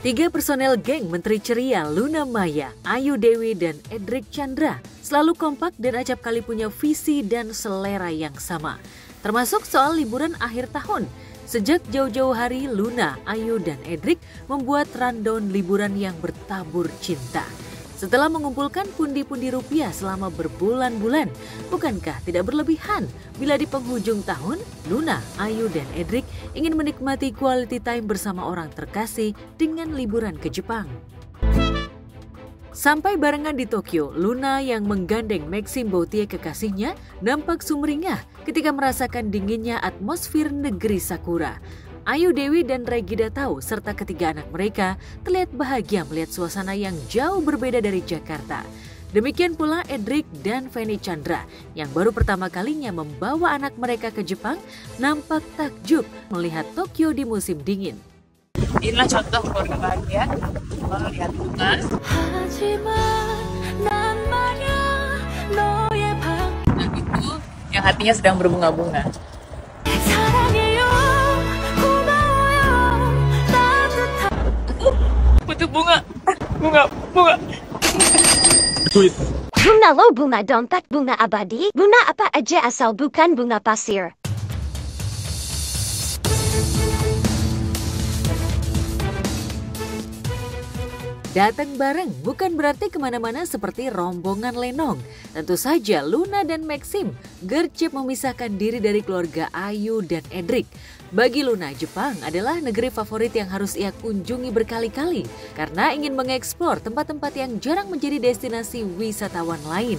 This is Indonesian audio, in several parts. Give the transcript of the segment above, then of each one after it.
Tiga personel geng Menteri Ceria Luna Maya, Ayu Dewi, dan Edric Chandra selalu kompak dan acap kali punya visi dan selera yang sama. Termasuk soal liburan akhir tahun. Sejak jauh-jauh hari, Luna, Ayu, dan Edric membuat rundown liburan yang bertabur cinta. Setelah mengumpulkan pundi-pundi rupiah selama berbulan-bulan, bukankah tidak berlebihan bila di penghujung tahun, Luna, Ayu, dan Edric ingin menikmati quality time bersama orang terkasih dengan liburan ke Jepang? Sampai barengan di Tokyo, Luna yang menggandeng Maxim Bautier kekasihnya nampak sumringah ketika merasakan dinginnya atmosfer negeri Sakura. Ayu Dewi dan Regida Tahu serta ketiga anak mereka terlihat bahagia melihat suasana yang jauh berbeda dari Jakarta. Demikian pula Edric dan Feni Chandra yang baru pertama kalinya membawa anak mereka ke Jepang nampak takjub melihat Tokyo di musim dingin. Inilah contoh keluarga bahagia, melihat bunga. Dan itu yang hatinya sedang berbunga-bunga. Butuh bunga. Duit. Bunga lo bunga dompet bunga abadi. Bunga apa aja asal bukan bunga pasir. Datang bareng bukan berarti kemana-mana seperti rombongan lenong. Tentu saja Luna dan Maxim gercep memisahkan diri dari keluarga Ayu dan Edric. Bagi Luna, Jepang adalah negeri favorit yang harus ia kunjungi berkali-kali karena ingin mengeksplor tempat-tempat yang jarang menjadi destinasi wisatawan lain.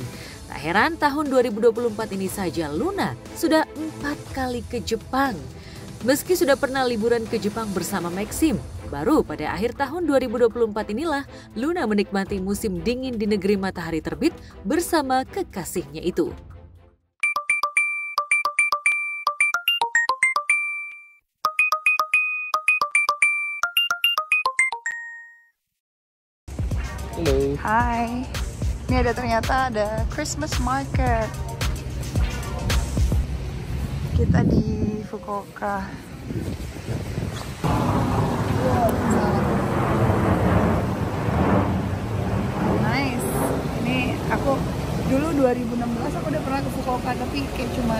Tak heran tahun 2024 ini saja Luna sudah 4 kali ke Jepang. Meski sudah pernah liburan ke Jepang bersama Maxim, baru pada akhir tahun 2024 inilah Luna menikmati musim dingin di negeri matahari terbit bersama kekasihnya itu. Halo. Hai, ini ternyata ada Christmas market. Kita di Fukuoka. Nice. Ini aku dulu 2016 aku udah pernah ke Fukuoka tapi kayak cuma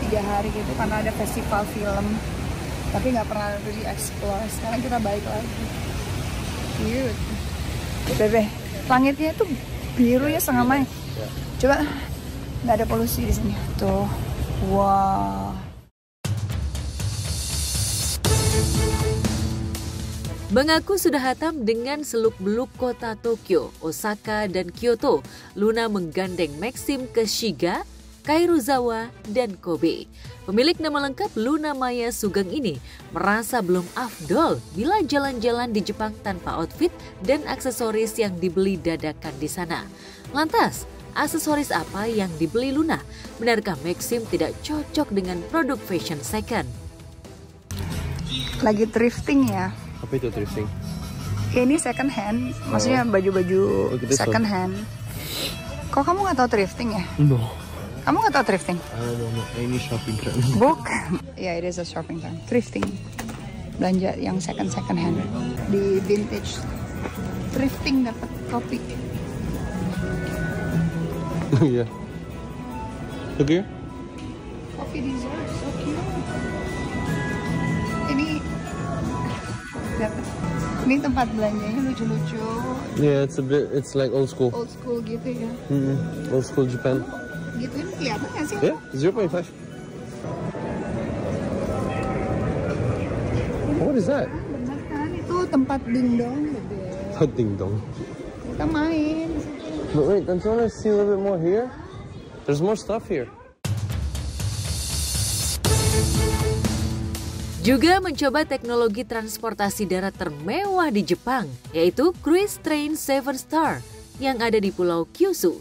3 hari gitu karena ada festival film. Tapi nggak pernah di explore. Sekarang kita balik lagi. Cute. Bebe, langitnya itu biru ya setengah Mei. Coba, nggak ada polusi di sini. Tuh, wow. Mengaku sudah hatam dengan seluk-beluk kota Tokyo, Osaka, dan Kyoto, Luna menggandeng Maxim ke Shiga, Karuizawa, dan Kobe. Pemilik nama lengkap Luna Maya Sugeng ini merasa belum afdol bila jalan-jalan di Jepang tanpa outfit dan aksesoris yang dibeli dadakan di sana. Lantas, aksesoris apa yang dibeli Luna? Benarkah Maxim tidak cocok dengan produk fashion second? Lagi thrifting ya? Apa itu thrifting? Ini second hand, maksudnya baju-baju second hand. Kok kamu nggak tahu thrifting ya? No. Kamu nggak tahu thrifting? I don't know any shopping trend. Bukan. Ya, it is a shopping term. Thrifting. Belanja yang second hand. Di vintage. Thrifting dapat kopi. Iya. Look here. Coffee dessert, so cute. Ini dapat. Ini tempat belanjanya lucu-lucu. Yeah, it's like old school. Old school gitu ya. Old school Japan. Gitu ini kelihatan nggak sih? Yeah, 0.5. What is that? Bener kan, itu tempat dingdong gitu. Ding dong. Kita main. But wait, don't you want to see a little bit more here? There's more stuff here. Juga mencoba teknologi transportasi darat termewah di Jepang, yaitu Cruise Train 7 Star yang ada di Pulau Kyushu.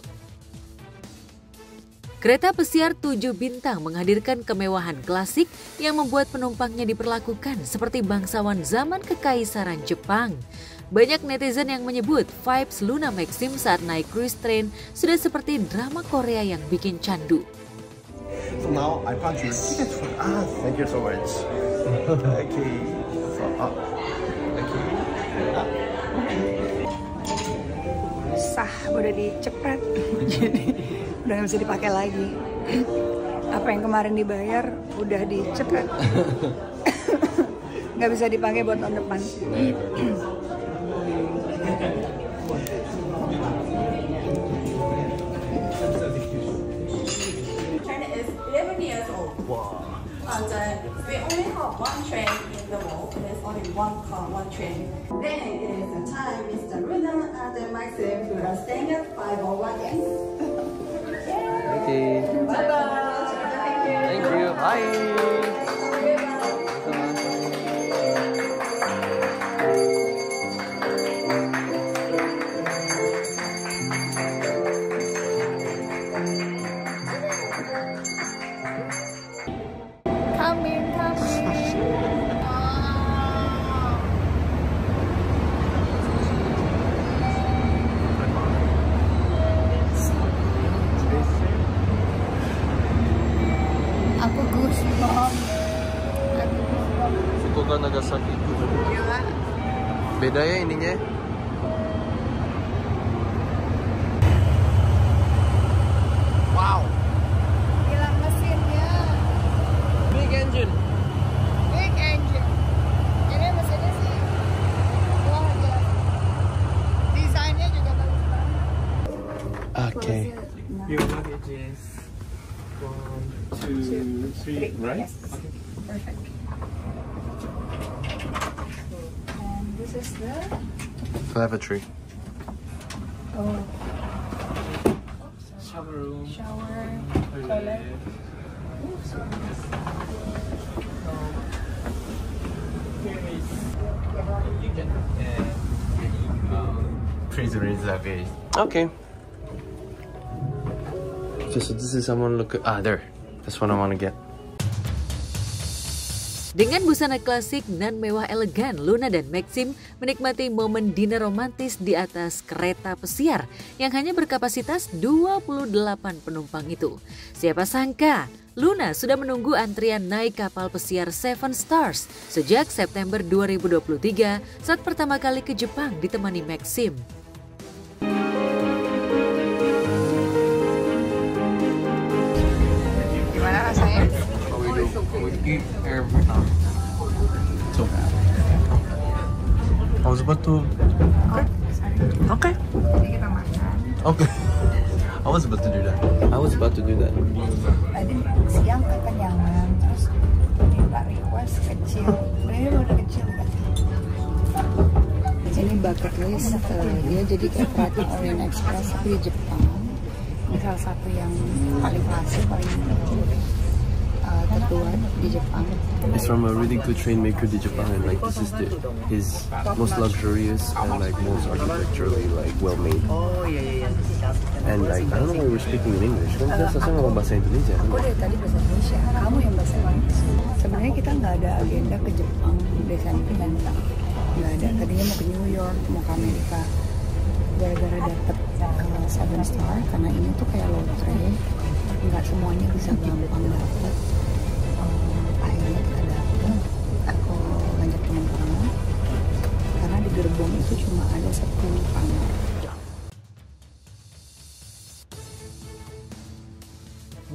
Kereta pesiar 7 bintang menghadirkan kemewahan klasik yang membuat penumpangnya diperlakukan seperti bangsawan zaman kekaisaran Jepang. Banyak netizen yang menyebut vibes Luna Maxim saat naik cruise train sudah seperti drama Korea yang bikin candu. So now I punch your ticket for us. Thank you so much. Okay. So, okay. Sah, udah dicepret. Jadi udah nggak bisa dipakai lagi. Apa yang kemarin dibayar udah dicepret. Nggak bisa dipakai buat tahun depan. China is 11 years old. Wow. And we only have one train in the mall. There's only one car, one train. Then it is the time Mr. Luna and Maxim who are staying at 501 again. Okay. Bye-bye. Thank you. Bye. Aku goosebumps. Fukuoka Nagasaki. Gila. Beda ya ininya. Wow. Gila mesinnya. Big engine. Big engine. Ini mesinnya sih. Wah, gila. Desainnya juga bagus banget. Okay. Your luggage is 1, 2, 3, right? Yes. Perfect. And this is the Lavatory. Shower room. shower. Toilet. You can freezer is luggage. Okay. So this is someone look. There. That's what I want to get. Dengan busana klasik dan mewah elegan, Luna dan Maxim menikmati momen dinner romantis di atas kereta pesiar yang hanya berkapasitas 28 penumpang itu. Siapa sangka, Luna sudah menunggu antrian naik kapal pesiar Seven Stars sejak September 2023 saat pertama kali ke Jepang ditemani Maxim. Gimana rasanya? We eat every time. So I was about to. Okay. Jadi kita makan. Okay. I was about to do that. Tadi siang kekenyangan, terus minta request kecil. Sebenarnya udah kecil kan. Ini bucket list dia jadi kayak Pratt Orient Express di Jepang. Ini salah satu yang paling klasik, paling tertua di Jepang. It's from a really good train maker di Japan, and like this is his most luxurious and like most architecturally like well made. Oh yeah. And like I don't know why we're speaking in English. Kan kita seharusnya ngomong bahasa Indonesia. Aku dari tadi bahasa Indonesia, kamu yang bahasa Inggris. Sebenarnya kita nggak ada agenda ke Jepang Desember dan nggak ada. Tadinya mau ke New York, mau ke Amerika. Gara-gara dapet Seven Star, karena ini tuh kayak lotre, nggak semuanya bisa gampang dapet. Akhirnya kita dapet. Aku ngajak teman-teman, karena di gerbong itu cuma ada 10 kamar.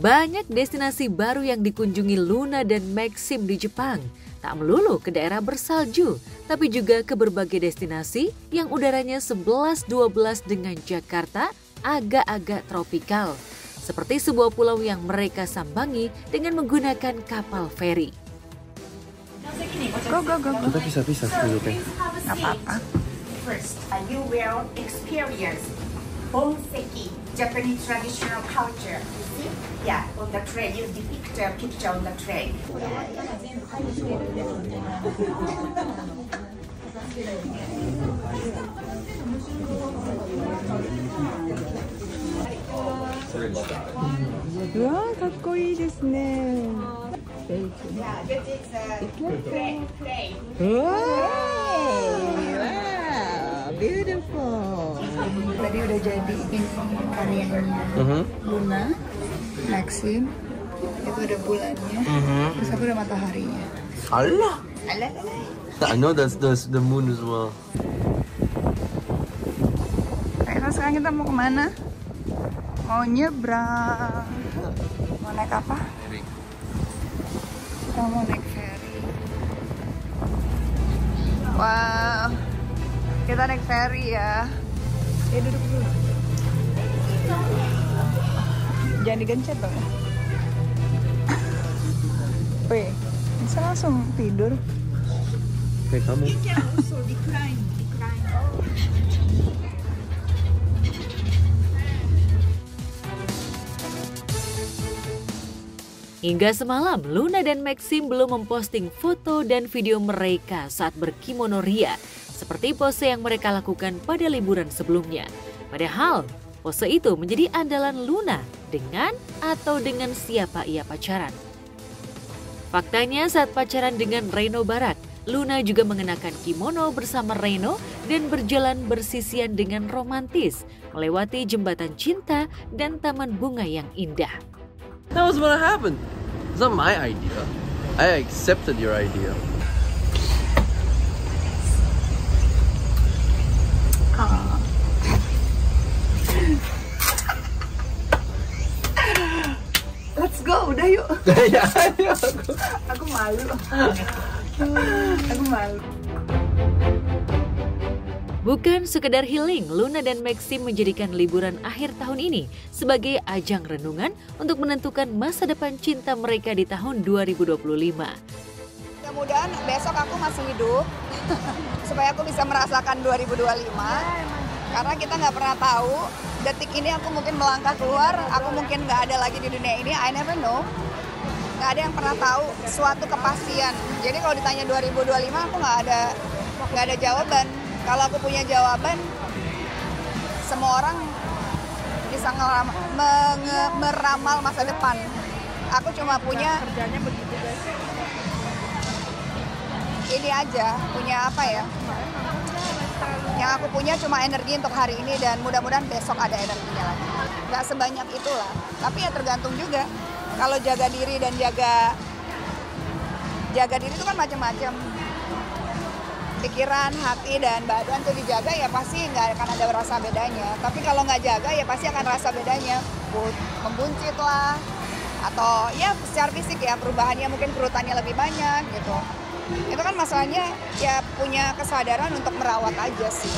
Banyak destinasi baru yang dikunjungi Luna dan Maxim di Jepang. Tak melulu ke daerah bersalju, tapi juga ke berbagai destinasi yang udaranya 11-12 dengan Jakarta agak-agak tropikal. Seperti sebuah pulau yang mereka sambangi dengan menggunakan kapal feri. Go. Kita pisah-pisah duduknya. Nggak apa-apa. First, you will experience Bonseki, Japanese traditional culture. You see? Yeah, on the tray. You depict a picture on the tray. Wah, かっこいいですね。 Yeah, this is tray. Beautiful. Tadi udah jadi ini karyanya Luna, Maxim. Itu ada bulannya. Terus aku ada mataharinya. Allah. I know that's the moon as well. Kayaknya sekarang kita mau kemana? Mau nyebrang. Mau naik apa? Kita mau naik ferry. Wow, kita naik ferry ya. Duduk dulu. Jangan digencet dong. Wih, bisa langsung tidur. Kayak kamu. Hingga semalam, Luna dan Maxim belum memposting foto dan video mereka saat berkimono ria, seperti pose yang mereka lakukan pada liburan sebelumnya. Padahal, pose itu menjadi andalan Luna dengan atau dengan siapa ia pacaran. Faktanya saat pacaran dengan Reno Barak, Luna juga mengenakan kimono bersama Reno dan berjalan bersisian dengan romantis, melewati jembatan cinta dan taman bunga yang indah. That was what happened. It's not my idea. I accepted your idea. Let's go, udah yuk. Ya, Aku malu. Aku malu. Bukan sekedar healing, Luna dan Maxim menjadikan liburan akhir tahun ini sebagai ajang renungan untuk menentukan masa depan cinta mereka di tahun 2025. Mudah-mudahan besok aku masih hidup, supaya aku bisa merasakan 2025. Karena kita nggak pernah tahu, detik ini aku mungkin melangkah keluar, aku mungkin nggak ada lagi di dunia ini, I never know. Nggak ada yang pernah tahu suatu kepastian. Jadi kalau ditanya 2025, aku nggak ada jawaban. Kalau aku punya jawaban, semua orang bisa meramal masa depan. Aku cuma punya kerjanya begitu guys. Ini aja, punya apa ya? Yang aku punya cuma energi untuk hari ini dan mudah-mudahan besok ada energinya lagi. Gak sebanyak itulah, tapi ya tergantung juga. Kalau jaga diri dan jaga diri itu kan macam-macam. Pikiran, hati, dan badan tuh dijaga ya pasti nggak akan ada rasa bedanya. Tapi kalau nggak jaga ya pasti akan rasa bedanya. Membuncit lah, atau ya secara fisik ya perubahannya mungkin kerutannya lebih banyak gitu. Itu kan masalahnya ya punya kesadaran untuk merawat aja sih.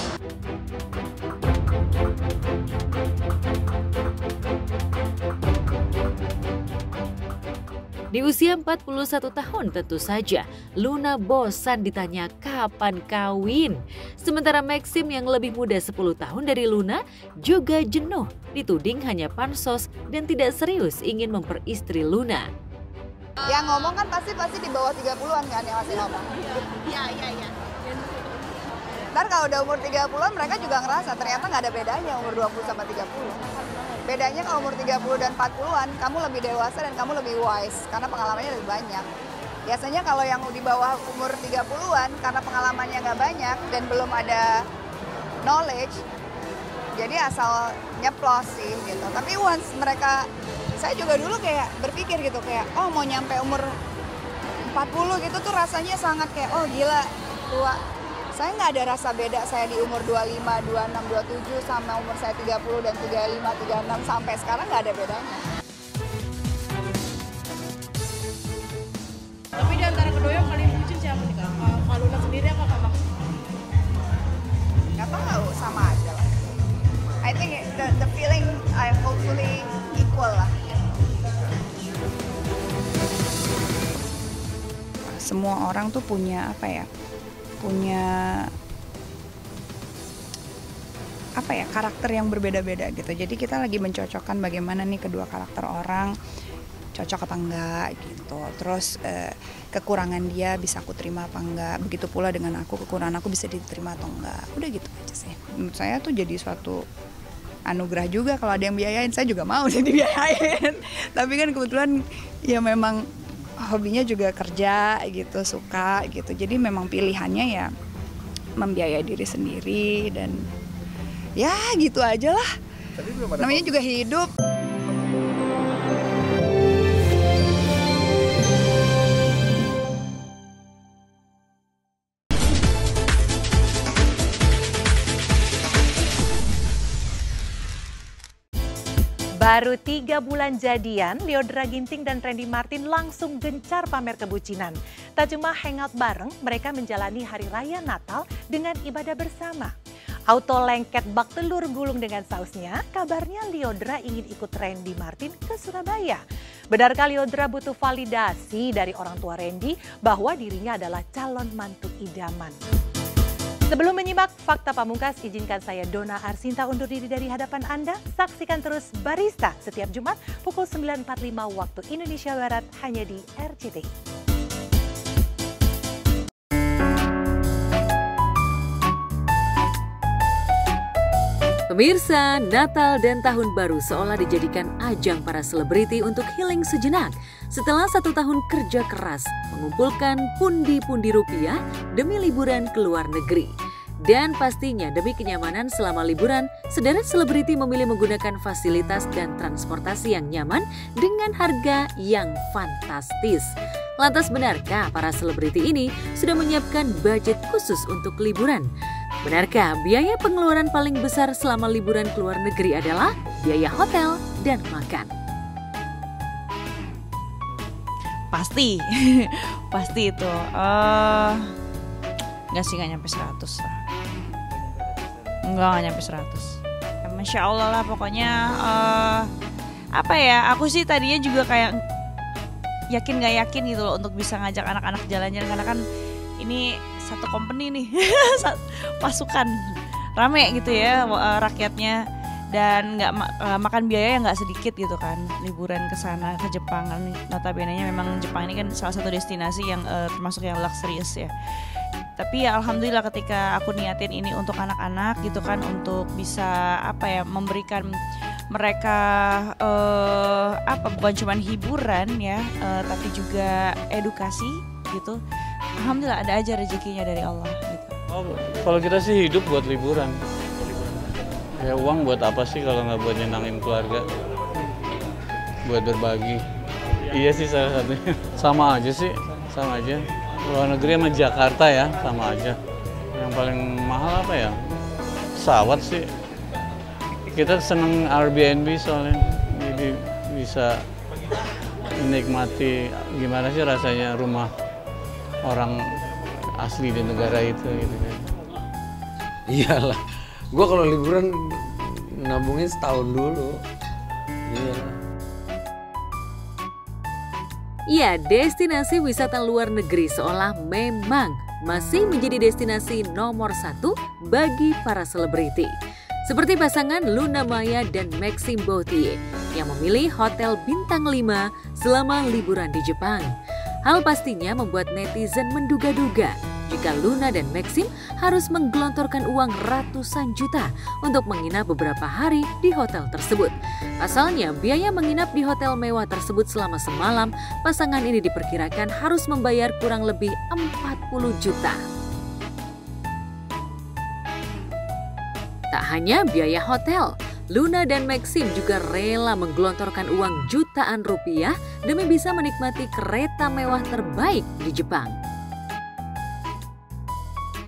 Di usia 41 tahun tentu saja Luna bosan ditanya kapan kawin. Sementara Maxim yang lebih muda 10 tahun dari Luna juga jenuh dituding hanya pansos dan tidak serius ingin memperistri Luna. Yang ngomong kan pasti di bawah 30-an kan yang masih ngomong. Iya. Ntar kalau udah umur 30-an mereka juga ngerasa ternyata nggak ada bedanya umur 20 sama 30. Bedanya kalau umur 30 dan 40-an, kamu lebih dewasa dan kamu lebih wise karena pengalamannya lebih banyak. Biasanya kalau yang di bawah umur 30-an karena pengalamannya nggak banyak dan belum ada knowledge, jadi asal nyeplos sih gitu. Tapi once mereka, saya juga dulu kayak berpikir gitu kayak, oh mau nyampe umur 40 gitu tuh rasanya sangat kayak, oh gila tua. Saya nggak ada rasa beda saya di umur 25, 26, 27 sama umur saya 30 dan 35, 36 sampai sekarang nggak ada bedanya. Tapi di antara kedua yang paling bucin siapa nih Kak? Kak Luna sendiri apa Kakak? Nggak tahu, sama aja lah. I think the feeling I hopefully equal lah. Semua orang tuh punya apa ya? Punya apa ya, karakter yang berbeda-beda gitu. Jadi kita lagi mencocokkan bagaimana nih kedua karakter orang cocok apa enggak gitu. Terus kekurangan dia bisa aku terima apa enggak. Begitu pula dengan aku, kekurangan aku bisa diterima atau enggak. Udah gitu aja sih. Menurut saya tuh jadi suatu anugerah juga kalau ada yang biayain. Saya juga mau sih dibiayain. Tapi kan kebetulan ya memang hobinya juga kerja gitu, suka gitu. Jadi memang pilihannya ya membiayai diri sendiri dan ya gitu aja lah. Namanya juga hidup. Baru 3 bulan jadian, Lyodra Ginting dan Randy Martin langsung gencar pamer kebucinan. Tak cuma hangout bareng, mereka menjalani Hari Raya Natal dengan ibadah bersama. Auto lengket bak telur gulung dengan sausnya, kabarnya Lyodra ingin ikut Randy Martin ke Surabaya. Benarkah Lyodra butuh validasi dari orang tua Randy bahwa dirinya adalah calon mantu idaman? Sebelum menyimak Fakta Pamungkas, izinkan saya Donna Arsinta undur diri dari hadapan Anda. Saksikan terus Barista setiap Jumat pukul 9.45 waktu Indonesia Barat hanya di RCTI. Pemirsa, Natal dan Tahun Baru seolah dijadikan ajang para selebriti untuk healing sejenak. Setelah 1 tahun kerja keras, mengumpulkan pundi-pundi rupiah demi liburan ke luar negeri. Dan pastinya demi kenyamanan selama liburan, sederet selebriti memilih menggunakan fasilitas dan transportasi yang nyaman dengan harga yang fantastis. Lantas benarkah para selebriti ini sudah menyiapkan budget khusus untuk liburan? Benarkah biaya pengeluaran paling besar selama liburan ke luar negeri adalah biaya hotel dan makan? Pasti, pasti itu. Nggak sih, nggak nyampe 100 lah. Nggak nyampe 100. Ya, Masya Allah lah pokoknya. Apa ya, aku sih tadinya juga kayak yakin nggak yakin gitu loh untuk bisa ngajak anak-anak jalan-jalan. Karena kan ini satu company nih, pasukan rame gitu ya rakyatnya, dan nggak makan biaya yang nggak sedikit gitu kan, liburan ke sana ke Jepang kan, notabene-nya memang Jepang ini kan salah satu destinasi yang termasuk yang luxurious ya. Tapi ya alhamdulillah ketika aku niatin ini untuk anak-anak gitu kan, untuk bisa apa ya, memberikan mereka bukan cuma hiburan ya, tapi juga edukasi gitu. Alhamdulillah ada aja rezekinya dari Allah gitu. Oh, kalau kita sih hidup buat liburan. Ya uang buat apa sih kalau nggak buat nyenangin keluarga, buat berbagi. Iya sih salah satunya. Sama aja sih, sama aja. Luar negeri sama Jakarta ya, sama aja. Yang paling mahal apa ya? Pesawat sih. Kita seneng Airbnb soalnya, jadi bisa menikmati gimana sih rasanya rumah orang asli di negara itu gitu kan. Iyalah, gue kalau liburan nabungin setahun dulu. Iyalah. Ya, destinasi wisata luar negeri seolah memang masih menjadi destinasi nomor 1 bagi para selebriti. Seperti pasangan Luna Maya dan Maxime Bauthier yang memilih hotel bintang 5 selama liburan di Jepang. Hal pastinya membuat netizen menduga-duga jika Luna dan Maxime harus menggelontorkan uang ratusan juta untuk menginap beberapa hari di hotel tersebut. Pasalnya, biaya menginap di hotel mewah tersebut selama semalam, pasangan ini diperkirakan harus membayar kurang lebih 40 juta. Tak hanya biaya hotel, Luna dan Maxime juga rela menggelontorkan uang jutaan rupiah demi bisa menikmati kereta mewah terbaik di Jepang.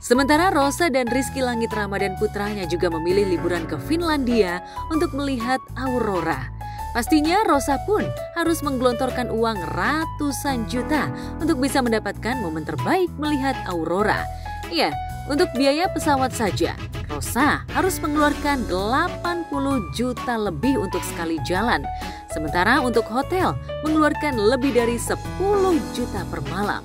Sementara Rosa dan Rizky Langit Ramadan putranya juga memilih liburan ke Finlandia untuk melihat aurora. Pastinya Rosa pun harus menggelontorkan uang ratusan juta untuk bisa mendapatkan momen terbaik melihat aurora. Iya, untuk biaya pesawat saja, Rosa harus mengeluarkan 80 juta lebih untuk sekali jalan. Sementara untuk hotel, mengeluarkan lebih dari 10 juta per malam.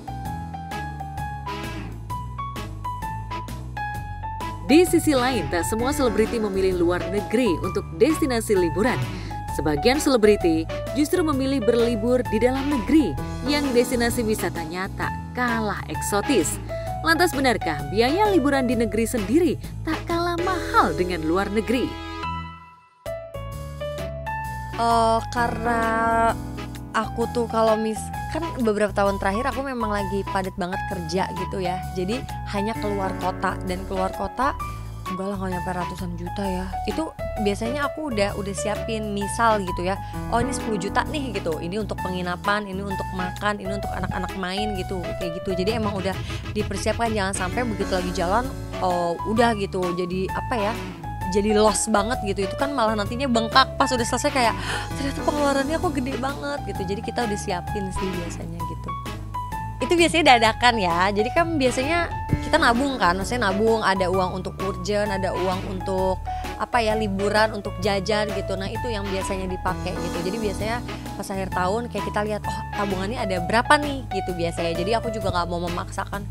Di sisi lain, tak semua selebriti memilih luar negeri untuk destinasi liburan. Sebagian selebriti justru memilih berlibur di dalam negeri yang destinasi wisatanya tak kalah eksotis. Lantas benarkah biaya liburan di negeri sendiri tak kalah mahal dengan luar negeri? Karena aku tuh kalau kan beberapa tahun terakhir aku memang lagi padat banget kerja gitu ya. Jadi hanya keluar kota, dan keluar kota enggak lah, nggak nyampe ratusan juta ya. Itu biasanya aku udah siapin misal gitu ya. Oh ini 10 juta nih gitu. Ini untuk penginapan, ini untuk makan, ini untuk anak-anak main gitu, kayak gitu. Jadi emang udah dipersiapkan, jangan sampai begitu lagi jalan udah gitu. Jadi apa ya? jadi lost banget gitu. Itu kan malah nantinya bengkak pas udah selesai kayak ternyata pengeluarannya kok gede banget gitu. Jadi kita udah siapin sih biasanya gitu. Itu biasanya dadakan ya. Jadi kan biasanya kita nabung kan, maksudnya nabung, ada uang untuk urgent, ada uang untuk apa ya, liburan, untuk jajan gitu. Nah itu yang biasanya dipakai gitu. Jadi biasanya pas akhir tahun kayak kita lihat, oh tabungannya ada berapa nih gitu biasanya. Jadi aku juga nggak mau memaksakan,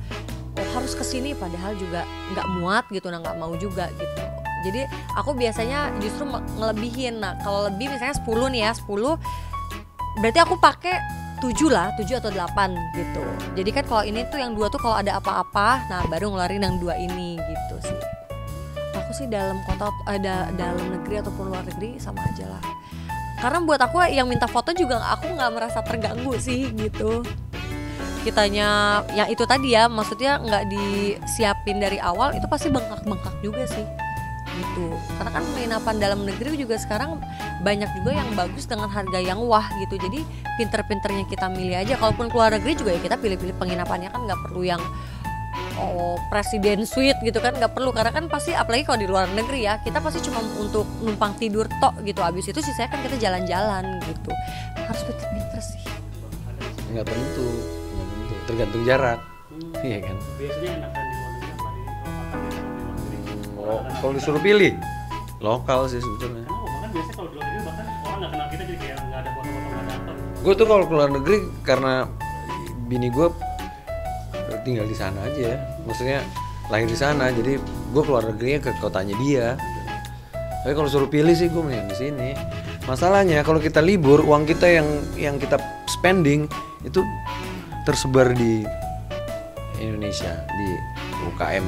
oh harus kesini, padahal juga nggak muat gitu, nah nggak mau juga gitu. Jadi aku biasanya justru ngelebihin. Nah kalau lebih misalnya 10 nih ya, 10 berarti aku pakai 7 atau 8 gitu. Jadi kan kalau ini tuh yang 2 tuh kalau ada apa-apa, nah baru ngeluarin yang 2 ini gitu sih. Aku sih dalam kota, dalam negeri ataupun luar negeri sama aja lah. Karena buat aku yang minta foto juga aku nggak merasa terganggu sih gitu. Kitanya yang itu tadi ya, maksudnya nggak disiapin dari awal, itu pasti bengkak-bengkak juga sih gitu. Karena kan penginapan dalam negeri juga sekarang banyak juga yang bagus dengan harga yang wah gitu. Jadi pinter-pinternya kita milih aja. Kalaupun keluar negeri juga ya kita pilih-pilih penginapannya, kan nggak perlu yang presiden suite gitu kan, nggak perlu. Karena kan pasti apalagi kalau di luar negeri ya, kita pasti cuma untuk numpang tidur tok gitu. Abis itu sisanya kan kita jalan-jalan gitu. Harus pinter-pinter sih. Nggak tentu, tergantung jarak. Iya kan. Biasanya enakan di luar negeri apa di lokal? Oh, kalau disuruh pilih lokal sih sebetulnya. Bahkan biasanya kalau di luar negeri bahkan orang nggak kenal kita, jadi kayak nggak ada foto-foto, nggak ada apa. Gue tuh kalau keluar negeri karena bini gue tinggal di sana aja ya, maksudnya lahir di sana, jadi gue keluar negerinya ke kotanya dia. Tapi kalau suruh pilih sih gue mending di sini. Masalahnya kalau kita libur, uang kita yang kita spending itu tersebar di Indonesia, di UKM.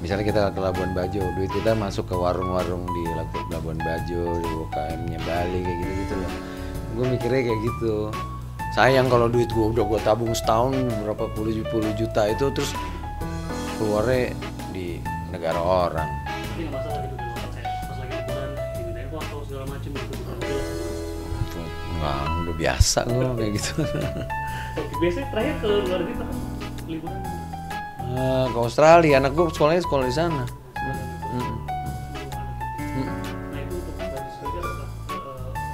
Misalnya kita ke Labuan Bajo, duit kita masuk ke warung-warung di Labuan Bajo, di UKM-nya Bali kayak gitu loh. Gue mikirnya kayak gitu. Sayang kalau duit gue udah gue tabung setahun berapa puluh juta itu terus keluarnya di negara orang. Tapi nggak masalah gitu di luar, kayak pas lagi liburan dimintain foto segala macam gitu. Enggak, udah biasa gue kayak gitu. Biasanya terakhir ke luar negeri kan liburan? Ke Australia, anak gue sekolahnya sekolah di sana. Nah itu untuk bagi sepeda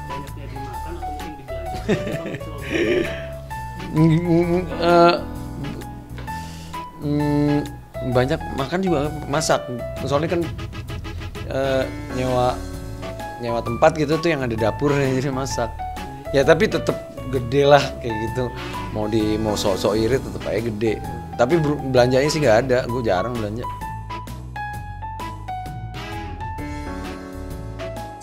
banyaknya dimakan atau mungkin dibelanja? Banyak makan juga, masak. Soalnya kan nyewa tempat gitu tuh yang ada dapurnya, jadi masak. Ya tapi tetap gede lah kayak gitu. Mau sok-sok irit tetap aja gede. Tapi belanjanya sih nggak ada, gue jarang belanja.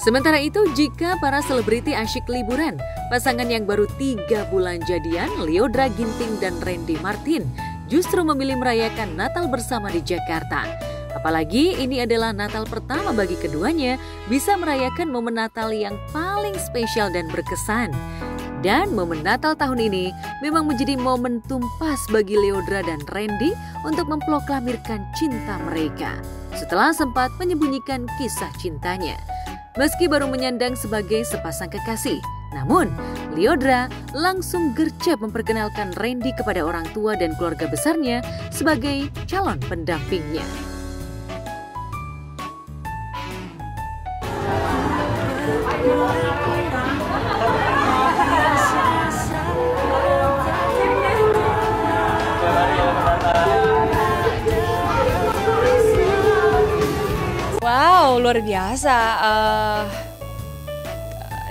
Sementara itu, jika para selebriti asyik liburan, pasangan yang baru 3 bulan jadian, Lyodra Ginting dan Randy Martin, justru memilih merayakan Natal bersama di Jakarta. Apalagi ini adalah Natal pertama bagi keduanya bisa merayakan momen Natal yang paling spesial dan berkesan. Dan momen Natal tahun ini memang menjadi momentum pas bagi Lyodra dan Randy untuk memproklamirkan cinta mereka setelah sempat menyembunyikan kisah cintanya. Meski baru menyandang sebagai sepasang kekasih, namun Lyodra langsung gercep memperkenalkan Randy kepada orang tua dan keluarga besarnya sebagai calon pendampingnya. Wow, luar biasa.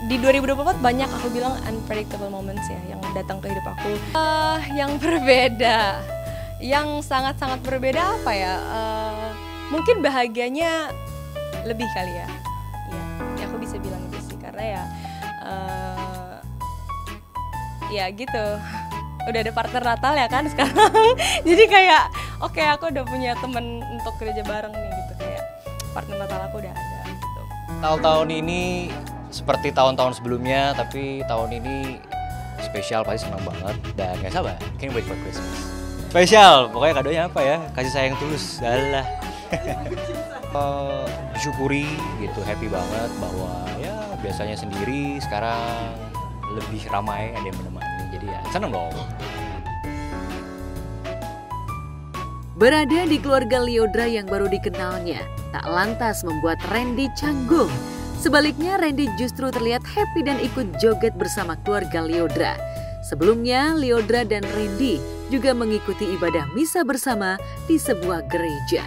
Di 2024 banyak aku bilang unpredictable moments ya yang datang ke hidup aku. Yang berbeda, yang sangat-sangat berbeda apa ya? Mungkin bahagianya lebih kali ya. Ya aku bisa bilang itu sih karena ya gitu. Udah ada partner Natal ya kan sekarang. Jadi kayak oke, aku udah punya temen untuk kerja bareng nih gitu, kayak partner Natal aku udah ada gitu. Tahun ini seperti tahun-tahun sebelumnya, tapi tahun ini spesial, pasti senang banget dan gak sabar, can't wait for Christmas. Spesial, pokoknya kadonya apa ya, kasih sayang tulus, alah. Syukuri gitu, happy banget bahwa ya biasanya sendiri, sekarang lebih ramai, ada yang menemani, jadi ya seneng dong. Berada di keluarga Lyodra yang baru dikenalnya, tak lantas membuat Randy canggung. Sebaliknya, Randy justru terlihat happy dan ikut joget bersama keluarga Lyodra. Sebelumnya, Lyodra dan Randy juga mengikuti ibadah misa bersama di sebuah gereja.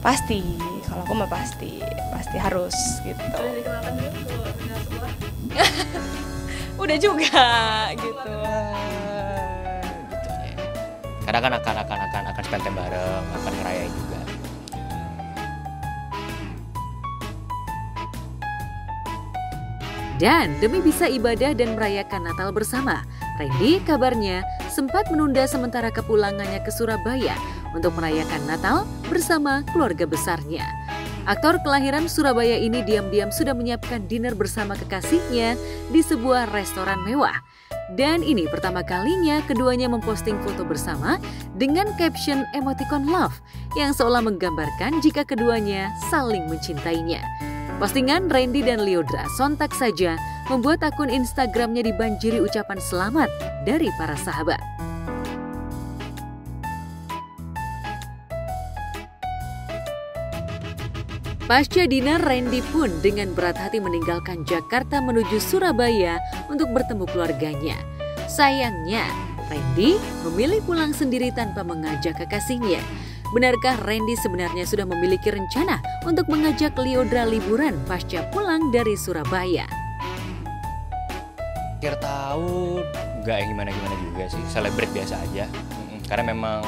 Pasti, kalau aku mah pasti harus gitu. Udah juga gitu. Karena kan akan spend time bareng, akan ngerayain juga. Dan demi bisa ibadah dan merayakan Natal bersama, Randy kabarnya sempat menunda sementara kepulangannya ke Surabaya untuk merayakan Natal bersama keluarga besarnya. Aktor kelahiran Surabaya ini diam-diam sudah menyiapkan dinner bersama kekasihnya di sebuah restoran mewah. Dan ini pertama kalinya keduanya memposting foto bersama dengan caption emoticon love yang seolah menggambarkan jika keduanya saling mencintainya. Postingan Randy dan Lyodra sontak saja membuat akun Instagramnya dibanjiri ucapan selamat dari para sahabat. Pasca dinner, Randy pun dengan berat hati meninggalkan Jakarta menuju Surabaya untuk bertemu keluarganya. Sayangnya, Randy memilih pulang sendiri tanpa mengajak kekasihnya. Benarkah Randy sebenarnya sudah memiliki rencana untuk mengajak Lyodra liburan pasca pulang dari Surabaya? Akhir tahun nggak yang gimana-gimana juga sih, celebrate biasa aja. Karena memang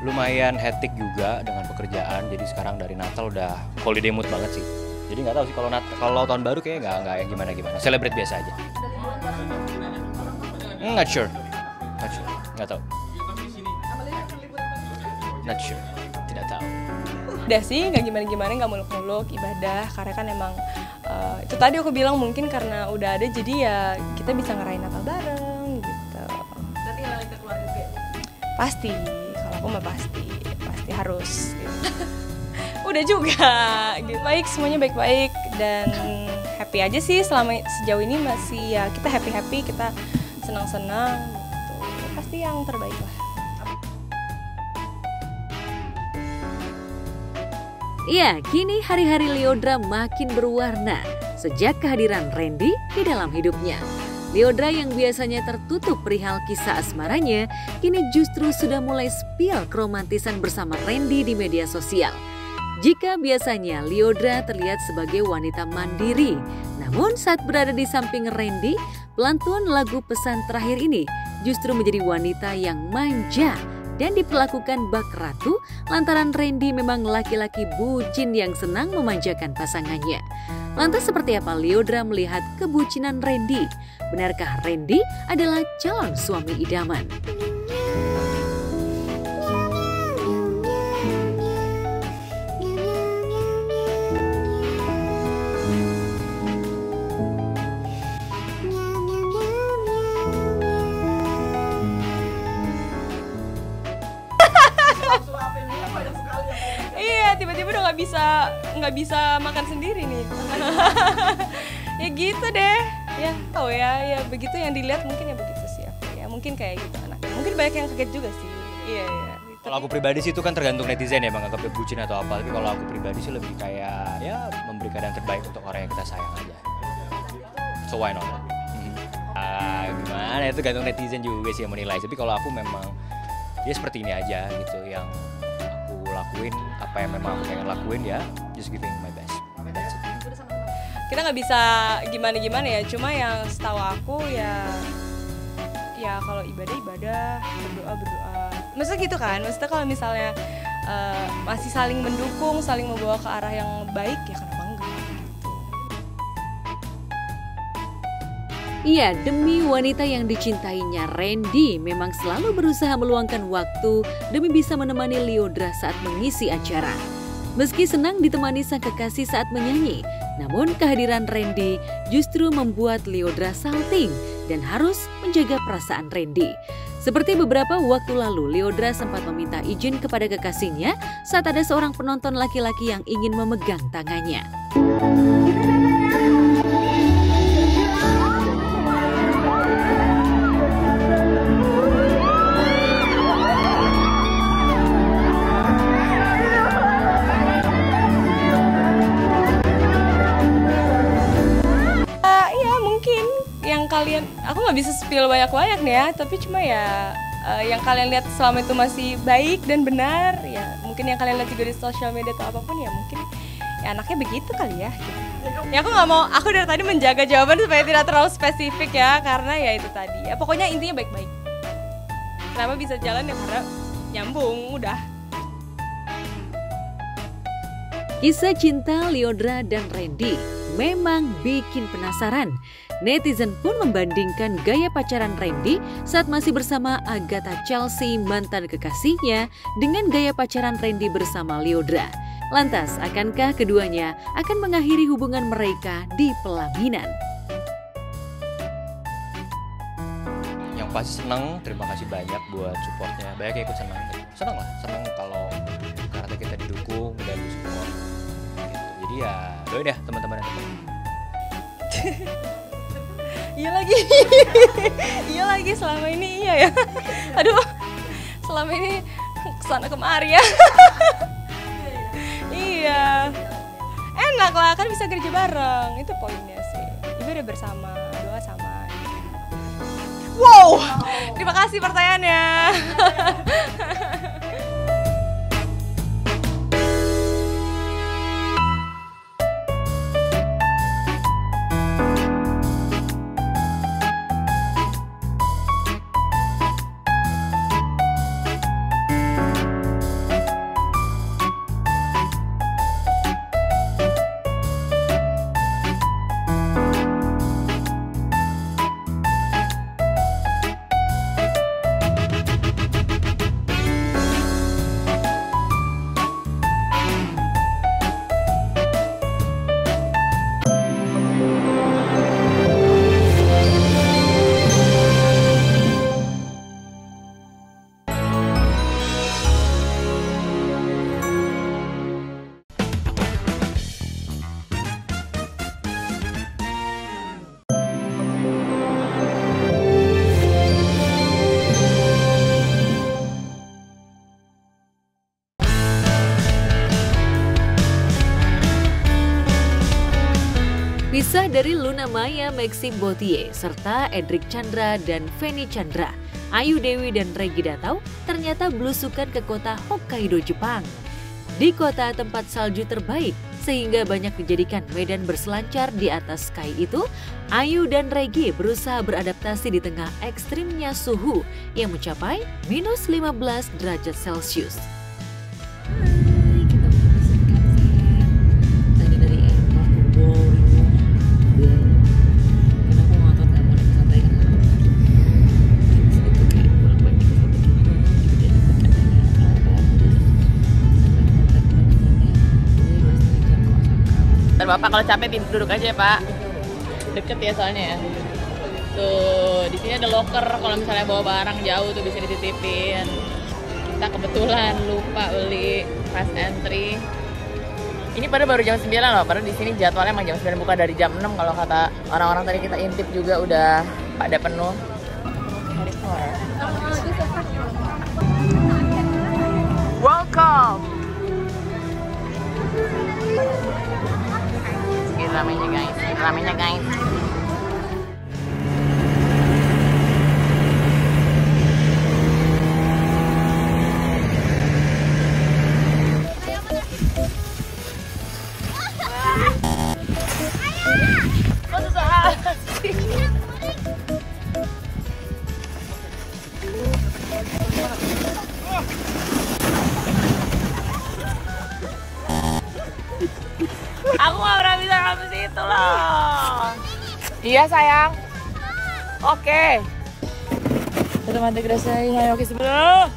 lumayan hectic juga dengan pekerjaan, jadi sekarang dari Natal udah holiday mood banget sih. Jadi nggak tahu sih kalau tahun baru kayaknya nggak yang gimana-gimana, celebrate biasa aja. Not sure, nggak tahu. Not sure, tidak tahu. Udah sih, nggak gimana-gimana, nggak muluk-muluk ibadah, karena kan emang itu tadi aku bilang mungkin karena udah ada, jadi ya kita bisa ngerayain Natal bareng gitu. Berarti ngalahin ke keluarga juga? Pasti. Aku mah pasti harus gitu. Udah juga gitu. Baik, semuanya baik-baik dan happy aja sih selama sejauh ini masih ya kita happy, kita senang-senang gitu. Ya, pasti yang terbaik lah. Iya, kini hari-hari Lyodra makin berwarna sejak kehadiran Randy di dalam hidupnya. Lyodra yang biasanya tertutup perihal kisah asmaranya, kini justru sudah mulai spill keromantisan bersama Randy di media sosial. Jika biasanya Lyodra terlihat sebagai wanita mandiri, namun saat berada di samping Randy, pelantun lagu Pesan Terakhir ini justru menjadi wanita yang manja dan diperlakukan bak ratu lantaran Randy memang laki-laki bucin yang senang memanjakan pasangannya. Lantas seperti apa Lyodra melihat kebucinan Randy? Benarkah Randy adalah calon suami idaman? Iya, tiba-tiba udah nggak bisa makan sendiri nih. Ya gitu deh. Ya tahu ya begitu yang dilihat mungkin ya begitu sih aku ya. Mungkin kayak gitu anaknya. Mungkin banyak yang kaget juga sih. Iya. Kalau aku pribadi sih itu kan tergantung netizen ya, menganggapnya bucin atau apa. Tapi kalau aku pribadi sih lebih kayak ya memberikan yang terbaik untuk orang yang kita sayang aja. So why not? Gimana itu gantung netizen juga sih yang menilai. Tapi kalau aku memang ya seperti ini aja gitu, yang aku lakuin apa yang memang aku pengen lakuin ya, just giving my best. That's it. Kita nggak bisa gimana ya, cuma yang setahu aku ya kalau ibadah, berdoa. Maksudnya gitu kan, maksudnya kalau misalnya masih saling mendukung, saling membawa ke arah yang baik ya kenapa enggak gitu. Iya, demi wanita yang dicintainya, Randy memang selalu berusaha meluangkan waktu demi bisa menemani Lyodra saat mengisi acara. Meski senang ditemani sang kekasih saat menyanyi, namun kehadiran Randy justru membuat Lyodra salting dan harus menjaga perasaan Randy. Seperti beberapa waktu lalu, Lyodra sempat meminta izin kepada kekasihnya saat ada seorang penonton laki-laki yang ingin memegang tangannya. Kalian, aku nggak bisa spill banyak-banyak nih ya, tapi cuma ya yang kalian lihat selama itu masih baik dan benar ya, mungkin yang kalian lihat juga di sosial media atau apapun ya mungkin ya anaknya begitu kali ya gitu. Ya aku nggak mau, aku dari tadi menjaga jawaban supaya tidak terlalu spesifik ya, karena ya itu tadi ya pokoknya intinya baik-baik. Kenapa bisa jalan ya karena nyambung udah. Kisah cinta Lyodra dan Randy memang bikin penasaran. Netizen pun membandingkan gaya pacaran Randy saat masih bersama Agatha Chelsea, mantan kekasihnya, dengan gaya pacaran Randy bersama Lyodra. Lantas, akankah keduanya akan mengakhiri hubungan mereka di pelaminan? Yang pasti seneng, terima kasih banyak buat supportnya. Banyak yang ikut seneng. Seneng lah, seneng kalau karena kita didukung dan support. Gitu. Jadi ya, doain ya teman-teman yang teman. Iya lagi selama ini iya ya. Aduh, selama ini kesana kemari ya. Iya, enak lah kan bisa kerja bareng, itu poinnya sih. Ibadah bersama, doa sama. Wow, terima kasih pertanyaannya. Kisah dari Luna Maya, Maxime Bauthier, serta Edric Chandra dan Feni Chandra, Ayu Dewi dan Regi Datau ternyata belusukan ke kota Hokkaido, Jepang. Di kota tempat salju terbaik, sehingga banyak dijadikan medan berselancar di atas sky itu, Ayu dan Regi berusaha beradaptasi di tengah ekstrimnya suhu yang mencapai minus 15 derajat Celcius. Bapak kalau capek duduk aja ya Pak, deket ya soalnya ya. Tuh di sini ada locker, kalau misalnya bawa barang jauh tuh bisa dititipin. Kita kebetulan lupa beli pas entry. Ini pada baru jam 9 loh, padahal di sini jadwalnya emang jam 9, buka dari jam 6 kalau kata orang-orang tadi kita intip juga udah pada penuh. Welcome. Ramenya guys, ramenya guys. Aku gak pernah bisa sampai situ loh. Iya sayang. Oke. Teman-teman kudasai, hayo sebelah.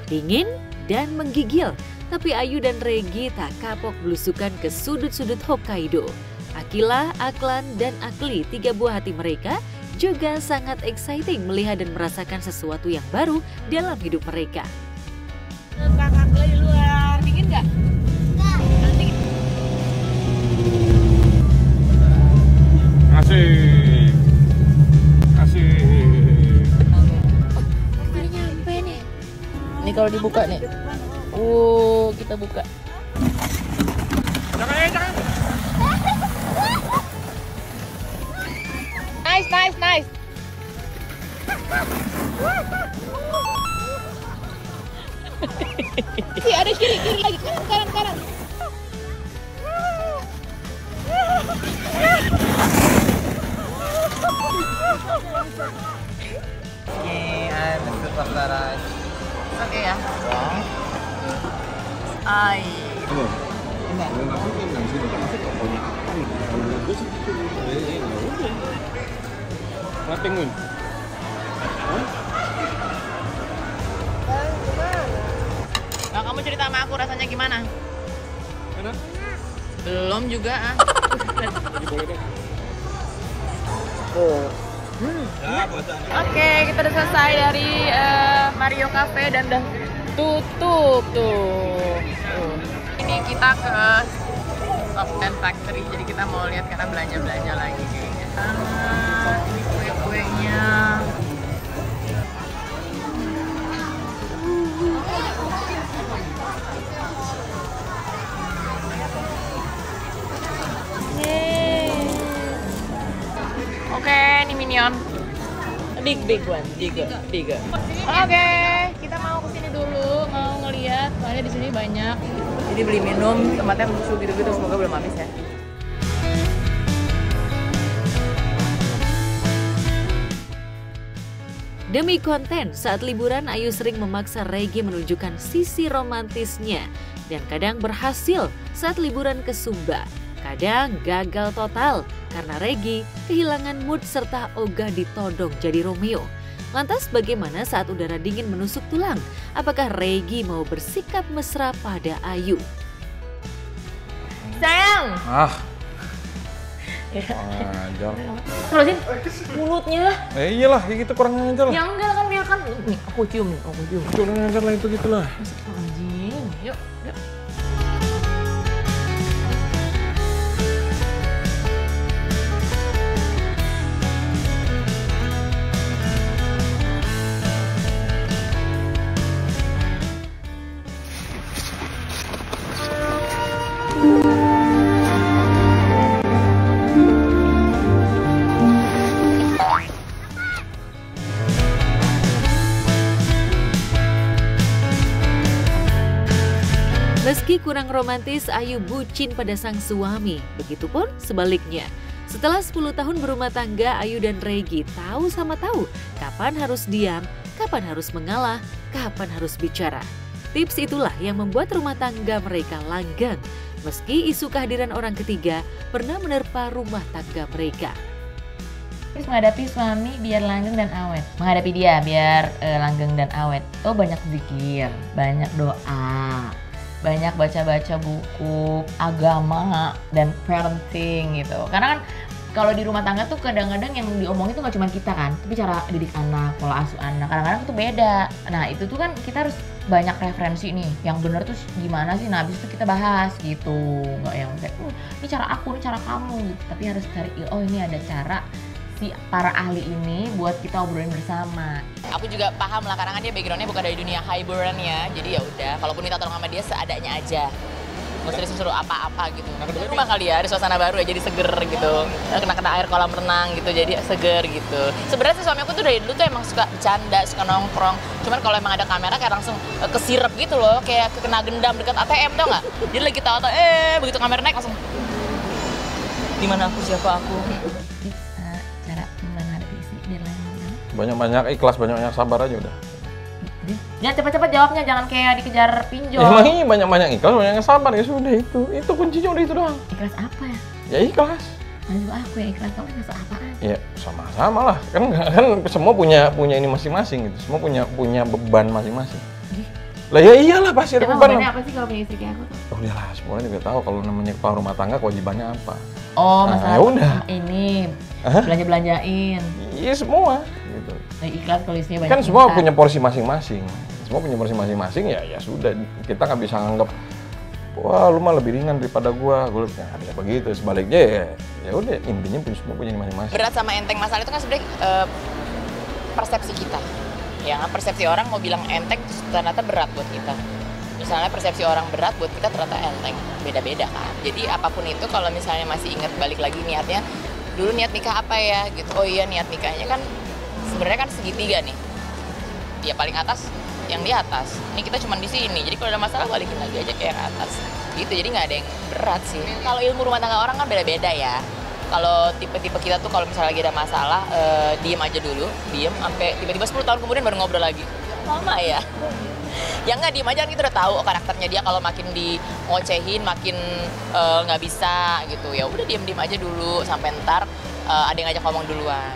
Dingin dan menggigil. Tapi Ayu dan Regi tak kapok belusukan ke sudut-sudut Hokkaido. Akila, Aklan, dan Akli, 3 buah hati mereka juga sangat exciting melihat dan merasakan sesuatu yang baru dalam hidup mereka. Kakak di luar, dingin nggak? Nggak. Asik. Asik. Udah nyampe nih. Ini kalau dibuka nih. Kita buka. Jangan. Nice. Ada kiri lagi, kanan. Oke ya. Penguin. Nah, kamu cerita sama aku rasanya gimana? Enak. Belum juga ah. Oke, kita udah selesai dari Mario Cafe dan udah tutup tuh. Ini kita ke Top 10 Factory, jadi kita mau lihat karena belanja lagi kayaknya. Ini kue-kuenya. Oke, ini Minion. Big one, bigger. Oke, kita mau kesini dulu, mau ngeliat, soalnya di sini banyak. Jadi beli minum, tempatnya lucu gitu-gitu, semoga belum habis ya. Demi konten, saat liburan Ayu sering memaksa Regi menunjukkan sisi romantisnya dan kadang berhasil saat liburan ke Sumba. Kadang gagal total karena Regi kehilangan mood serta ogah ditodong jadi Romeo. Lantas bagaimana saat udara dingin menusuk tulang? Apakah Regi mau bersikap mesra pada Ayu? Sayang! Ajar. Terusin mulutnya. Iyalah, gitu kurang ajar lah. Ya enggak kan, dia kan. Nih, aku cium. Kurang ajar lah itu gitulah. Anjing. Yuk. Meski kurang romantis, Ayu bucin pada sang suami. Begitupun sebaliknya. Setelah 10 tahun berumah tangga, Ayu dan Regi tahu sama tahu kapan harus diam, kapan harus mengalah, kapan harus bicara. Tips itulah yang membuat rumah tangga mereka langgeng. Meski isu kehadiran orang ketiga pernah menerpa rumah tangga mereka. Terus menghadapi suami biar langgeng dan awet. Menghadapi dia biar langgeng dan awet. Oh, banyak zikir, banyak doa, banyak baca-baca buku agama dan parenting gitu. Karena kan kalau di rumah tangga tuh kadang-kadang yang diomongin tuh gak cuma kita kan, tapi cara didik anak, pola asuh anak, kadang-kadang tuh beda. Nah itu tuh kan kita harus banyak referensi nih, yang bener tuh gimana sih, nah habis itu kita bahas gitu. Nggak yang kayak, ini cara aku, ini cara kamu gitu. Tapi harus cari, oh ini ada cara si para ahli ini buat kita obrolin bersama. Aku juga paham lah, karena kan dia backgroundnya bukan dari dunia hiburan ya. Jadi ya udah, kalaupun minta tolong sama dia seadanya aja. Gak usah disuruh apa-apa gitu. Di rumah kali ya, ada suasana baru ya, jadi seger gitu. Kena air kolam renang gitu, jadi seger gitu. Sebenarnya sih suami aku tuh dari dulu tuh emang suka bercanda, suka nongkrong. Cuman kalau emang ada kamera kayak langsung kesirep gitu loh, kayak kena gendam dekat ATM, tau nggak? Jadi lagi tahu-tahu, begitu kamera naik langsung, di mana aku, siapa aku? Banyak-banyak ikhlas, banyak-banyak sabar aja udah. Jangan cepet-cepet jawabnya, jangan kayak dikejar pinjol. Ya, emang iya banyak-banyak ikhlas, banyak sabar, ya sudah itu kuncinya udah itu doang. Ikhlas apa ya? Ya ikhlas. Lalu aku ya ikhlas, kamu ikhlas apaan? Ya sama-sama lah, kan semua punya ini masing-masing gitu, semua punya beban masing-masing. Lah ya iyalah pasti ada Emang beban. bebannya apa sih kalau punya istri kayak aku tuh? Oh iyalah, semuanya juga tahu kalau namanya kepala rumah tangga kewajibannya apa. Oh, Nah, masalah ya udah. ini Hah? belanja-belanjain. Iya semua gitu. Ikhlas kalau isinya banyak. Kan semua minta. punya porsi masing-masing. Semua punya porsi masing-masing ya sudah. Kita nggak bisa nganggap wah lu mah lebih ringan daripada gua nggak bisa begitu. Sebaliknya ya udah intinya semua punya masing-masing. Berat sama enteng masalah itu kan sebenarnya persepsi kita. Ya, persepsi orang mau bilang enteng ternyata berat buat kita. Misalnya persepsi orang berat buat kita ternyata enteng, beda-beda kan. Jadi apapun itu kalau misalnya masih ingat balik lagi niatnya, dulu niat nikah apa ya gitu. Oh iya niat nikahnya kan sebenarnya kan segitiga nih. Dia paling atas, yang di atas. Ini kita cuma di sini. Jadi kalau ada masalah balikin lagi aja ke yang atas. Gitu. Jadi nggak ada yang berat sih. Kalau ilmu rumah tangga orang kan beda-beda ya. Kalau tipe-tipe kita tuh kalau misalnya lagi ada masalah, diem aja dulu, diem sampai tiba-tiba 10 tahun kemudian baru ngobrol lagi. Lama ya. Ya nggak, diem aja kan kita udah tahu karakternya dia kalau makin di ngocehin makin nggak bisa gitu. Ya udah diem-diem aja dulu sampai ntar ada yang ngajak ngomong duluan.